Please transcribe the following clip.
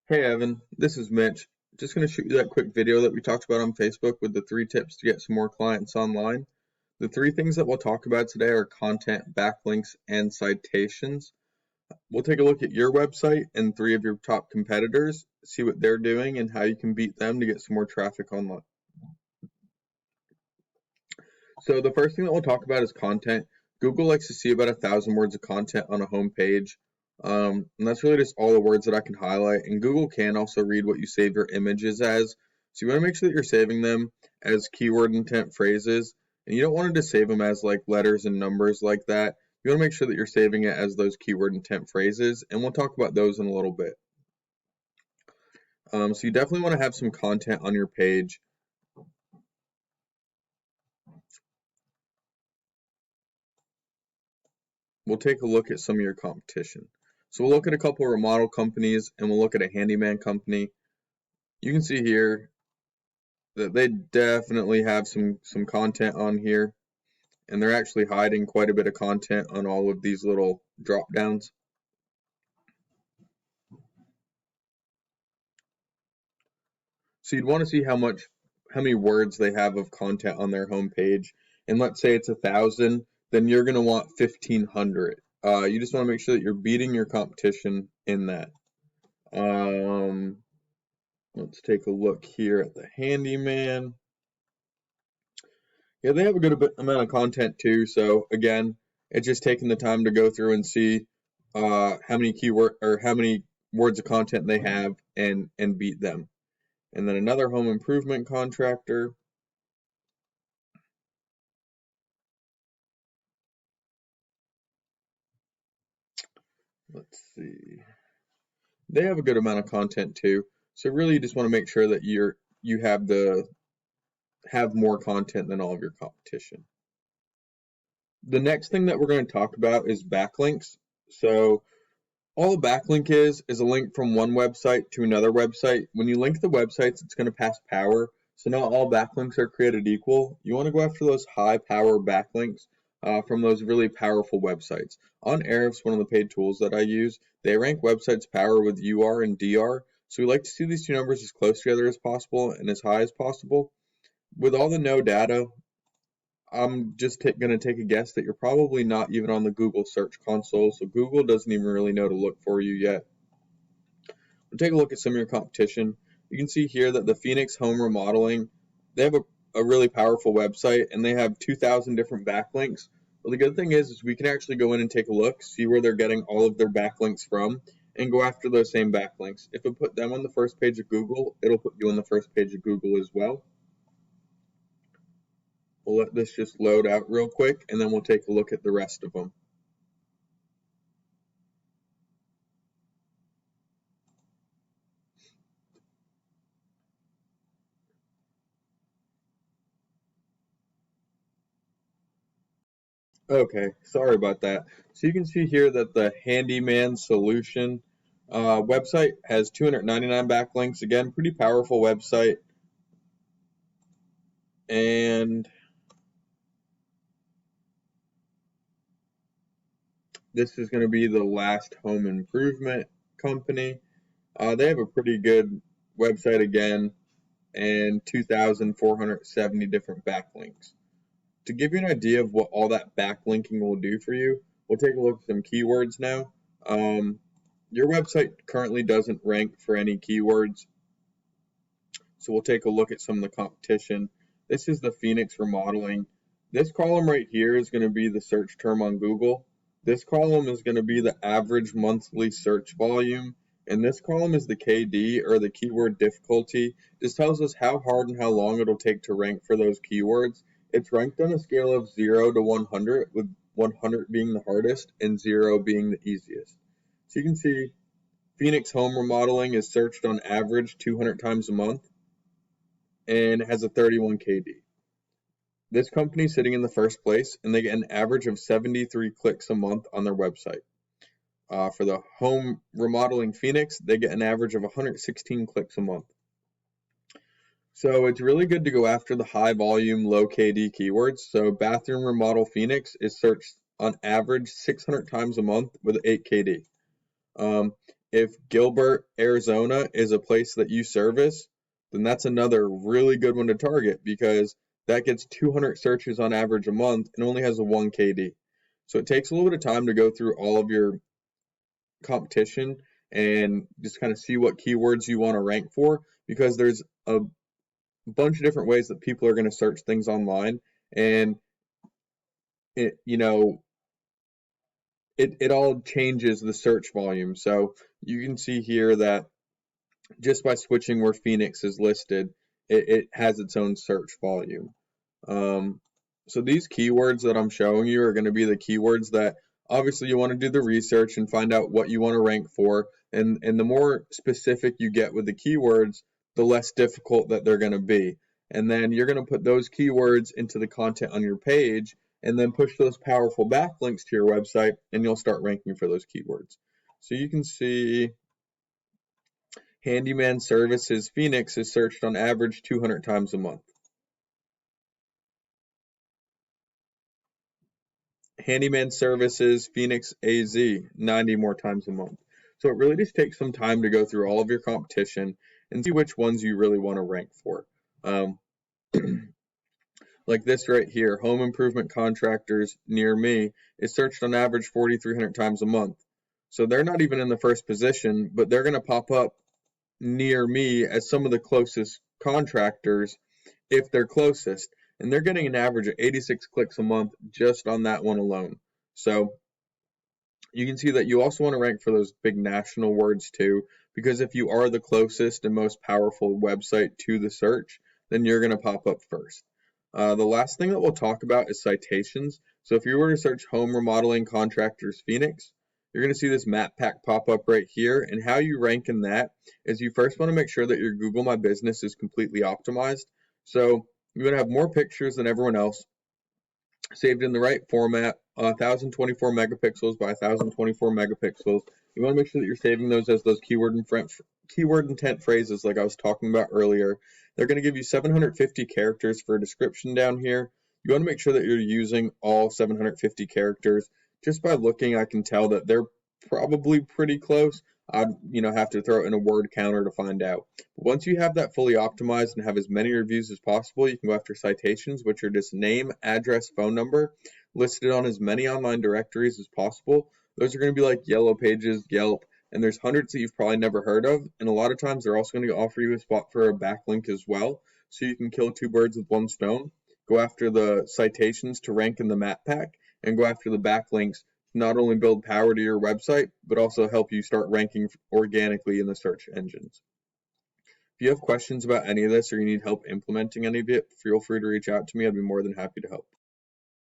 Hey Evan, this is Mitch. Just going to shoot you that quick video that we talked about on Facebook with the 3 tips to get some more clients online. The 3 things that we'll talk about today are content, backlinks, and citations. We'll take a look at your website and 3 of your top competitors, see what they're doing and how you can beat them to get some more traffic online. So the first thing that we'll talk about is content. Google likes to see about 1,000 words of content on a home page. And that's really just all the words that I can highlight. And Google can also read what you save your images as. So you want to make sure that you're saving them as keyword intent phrases. And you don't want to just save them as like letters and numbers like that. You want to make sure that you're saving it as those keyword intent phrases. And we'll talk about those in a little bit. So you definitely want to have some content on your page. We'll take a look at some of your competition. So we'll look at a couple of remodel companies and we'll look at a handyman company. You can see here that they definitely have some content on here, and they're actually hiding quite a bit of content on all of these little drop downs. So you'd want to see how many words they have of content on their homepage. And let's say it's 1,000, then you're going to want 1,500. You just want to make sure that you're beating your competition in that. Let's take a look here at the handyman. Yeah, they have a good amount of content too. So again, it's just taking the time to go through and see how many words of content they have and beat them. And then another home improvement contractor. Let's see. They have a good amount of content too. So really, you just want to make sure that you have more content than all of your competition. The next thing that we're going to talk about is backlinks. So all a backlink is a link from one website to another website. When you link the websites, it's going to pass power. So not all backlinks are created equal. You want to go after those high power backlinks from those really powerful websites. On Ahrefs, one of the paid tools that I use, they rank websites power with UR and DR. So we like to see these two numbers as close together as possible and as high as possible. With all the no data, I'm just going to take a guess that you're probably not even on the Google Search Console, so Google doesn't even really know to look for you yet. We'll take a look at some of your competition. You can see here that the Phoenix Home Remodeling, they have a really powerful website, and they have 2,000 different backlinks. Well, the good thing is we can actually go in and take a look, see where they're getting all of their backlinks from, and go after those same backlinks. If it put them on the first page of Google, it'll put you on the first page of Google as well. We'll let this just load out real quick, and then we'll take a look at the rest of them. Okay, sorry about that. So you can see here that the Handyman Solution website has 299 backlinks. Again, pretty powerful website. And this is going to be the last home improvement company. They have a pretty good website again, and 2,470 different backlinks. To give you an idea of what all that backlinking will do for you, we'll take a look at some keywords now. Your website currently doesn't rank for any keywords, so we'll take a look at some of the competition. This is the Phoenix Remodeling. This column right here is going to be the search term on Google. This column is going to be the average monthly search volume. And this column is the KD, or the keyword difficulty. This tells us how hard and how long it'll take to rank for those keywords. It's ranked on a scale of 0 to 100, with 100 being the hardest and 0 being the easiest. So you can see Phoenix Home Remodeling is searched on average 200 times a month and has a 31 KD. This company is sitting in the first place, and they get an average of 73 clicks a month on their website. For the Home Remodeling Phoenix, they get an average of 116 clicks a month. So it's really good to go after the high volume, low KD keywords. So Bathroom Remodel Phoenix is searched on average 600 times a month with 8 KD. if Gilbert, Arizona is a place that you service, then that's another really good one to target because that gets 200 searches on average a month and only has a 1 KD. So it takes a little bit of time to go through all of your competition and just kind of see what keywords you want to rank for because there's a bunch of different ways that people are going to search things online, and it it all changes the search volume. So you can see here that just by switching where Phoenix is listed, it has its own search volume. Um, so these keywords that I'm showing you are going to be the keywords that obviously you want to do the research and find out what you want to rank for. And the more specific you get with the keywords, the less difficult that they're going to be. And then you're going to put those keywords into the content on your page and then push those powerful backlinks to your website and you'll start ranking for those keywords. So you can see Handyman Services Phoenix is searched on average 200 times a month. Handyman Services Phoenix AZ 90 more times a month. So it really just takes some time to go through all of your competition and see which ones you really want to rank for. Like this right here, home improvement contractors near me is searched on average 4,300 times a month. So they're not even in the first position, but they're going to pop up near me as some of the closest contractors if they're closest. And they're getting an average of 86 clicks a month just on that one alone. So you can see that you also want to rank for those big national words too, because if you are the closest and most powerful website to the search, then you're going to pop up first. The last thing that we'll talk about is citations. So if you were to search home remodeling contractors Phoenix, you're going to see this map pack pop up right here. And how you rank in that is you first want to make sure that your Google My Business is completely optimized. So you're going to have more pictures than everyone else, saved in the right format, 1024 megapixels by 1024 megapixels. You want to make sure that you're saving those as those keyword intent phrases like I was talking about earlier. They're going to give you 750 characters for a description down here. You want to make sure that you're using all 750 characters. Just by looking, I can tell that they're probably pretty close. I'd have to throw it in a word counter to find out. But once you have that fully optimized and have as many reviews as possible, you can go after citations, which are just name, address, phone number, listed on as many online directories as possible. Those are going to be like Yellow Pages, Yelp, and there's hundreds that you've probably never heard of. And a lot of times they're also going to offer you a spot for a backlink as well. So you can kill two birds with one stone. Go after the citations to rank in the map pack and go after the backlinks to not only build power to your website, but also help you start ranking organically in the search engines. If you have questions about any of this or you need help implementing any of it, feel free to reach out to me. I'd be more than happy to help.